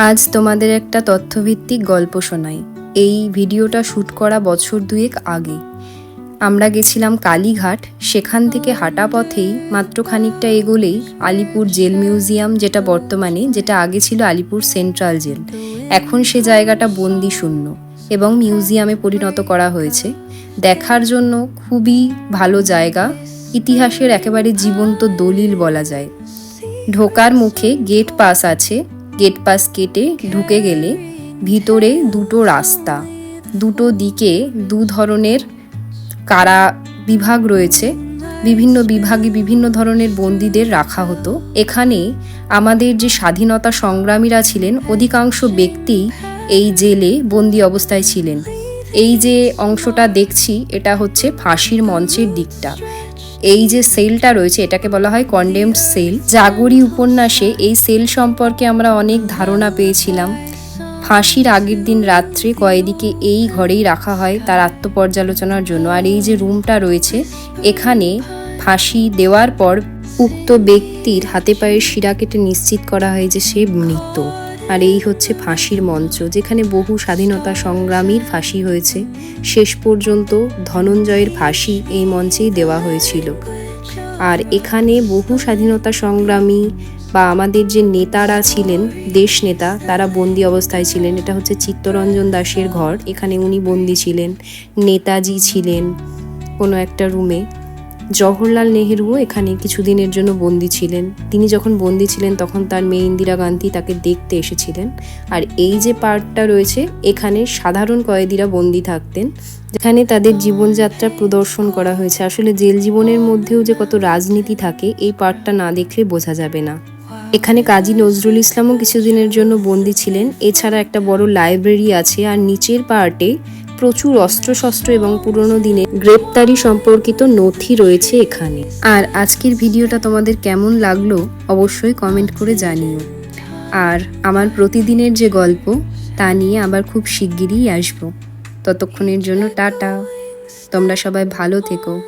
আজ তোমাদের একটা তথ্যভিত্তিক গল্প শোনাই। এই ভিডিওটা শ্যুট করা বছর দুয়েক আগে। আমরা গেছিলাম কালীঘাট। সেখান থেকে হাঁটা পথেই মাত্র খানিকটা এগোলেই আলিপুর জেল মিউজিয়াম, যেটা আগে ছিল আলিপুর সেন্ট্রাল জেল। এখন সে জায়গাটা বন্দি শূন্য এবং মিউজিয়ামে পরিণত করা হয়েছে। দেখার জন্য খুবই ভালো জায়গা, ইতিহাসের একেবারে জীবন্ত দলিল বলা যায়। ঢোকার মুখে গেট পাস আছে। গেট পাস কেটে ঢুকে গেলে ভিতরে দুটো রাস্তা, দুটো দিকে দু ধরনের কারা বিভাগ রয়েছে। বিভিন্ন বিভাগে বিভিন্ন ধরনের বন্দীদের রাখা হতো। এখানে আমাদের যে স্বাধীনতা সংগ্রামীরা ছিলেন, অধিকাংশ ব্যক্তি এই জেলে বন্দি অবস্থায় ছিলেন। এই যে অংশটা দেখছি, এটা হচ্ছে ফাঁসির মঞ্চের দিকটা। এই যে সেলটা রয়েছে, এটাকে বলা হয় কন্ডেমড সেল। জাগরি উপন্যাসে এই সেল সম্পর্কে আমরা অনেক ধারণা পেয়েছিলাম। ফাঁসির আগের দিন রাত্রে কয়েদিকে এই ঘরেই রাখা হয় তার আত্মপর্যালোচনার জন্য। আর এই যে রুমটা রয়েছে, এখানে ফাঁসি দেওয়ার পর উক্ত ব্যক্তির হাতে পায়ে শিরা কেটে নিশ্চিত করা হয় যে সে মৃত। আর এই হচ্ছে ফাঁসির মঞ্চ, যেখানে বহু স্বাধীনতা সংগ্রামীর ফাঁসি হয়েছে। শেষ পর্যন্ত ধনঞ্জয়ের ফাঁসি এই মঞ্চেই দেওয়া হয়েছিল। আর এখানে বহু স্বাধীনতা সংগ্রামী বা আমাদের যে নেতারা ছিলেন, দেশ নেতা, তারা বন্দি অবস্থায় ছিলেন। এটা হচ্ছে চিত্তরঞ্জন দাসের ঘর, এখানে উনি বন্দি ছিলেন। নেতাজি ছিলেন কোনো একটা রুমে। জওহরলাল নেহেরুও এখানে কিছুদিনের জন্য বন্দি ছিলেন। তিনি যখন বন্দি ছিলেন তখন তার মেয়ে ইন্দিরা গান্ধী তাকে দেখতে এসেছিলেন। আর এই যে পার্টটা রয়েছে, এখানে সাধারণ কয়েদিরা বন্দি থাকতেন, যেখানে তাদের জীবনযাত্রা প্রদর্শন করা হয়েছে। আসলে জেল জীবনের মধ্যেও যে কত রাজনীতি থাকে, এই পার্টটা না দেখলে বোঝা যাবে না। এখানে কাজী নজরুল ইসলামও কিছুদিনের জন্য বন্দি ছিলেন। এছাড়া একটা বড় লাইব্রেরি আছে। আর নিচের পার্টে প্রচুর অস্ত্রশস্ত্র এবং পুরনো দিনে গ্রেপ্তারি সম্পর্কিত নথি রয়েছে এখানে। আর আজকের ভিডিওটা তোমাদের কেমন লাগলো অবশ্যই কমেন্ট করে জানিও। আর আমার প্রতিদিনের যে গল্প, তা নিয়ে আবার খুব শিগগিরই আসবো। ততক্ষণের জন্য টাটা। তোমরা সবাই ভালো থেকো।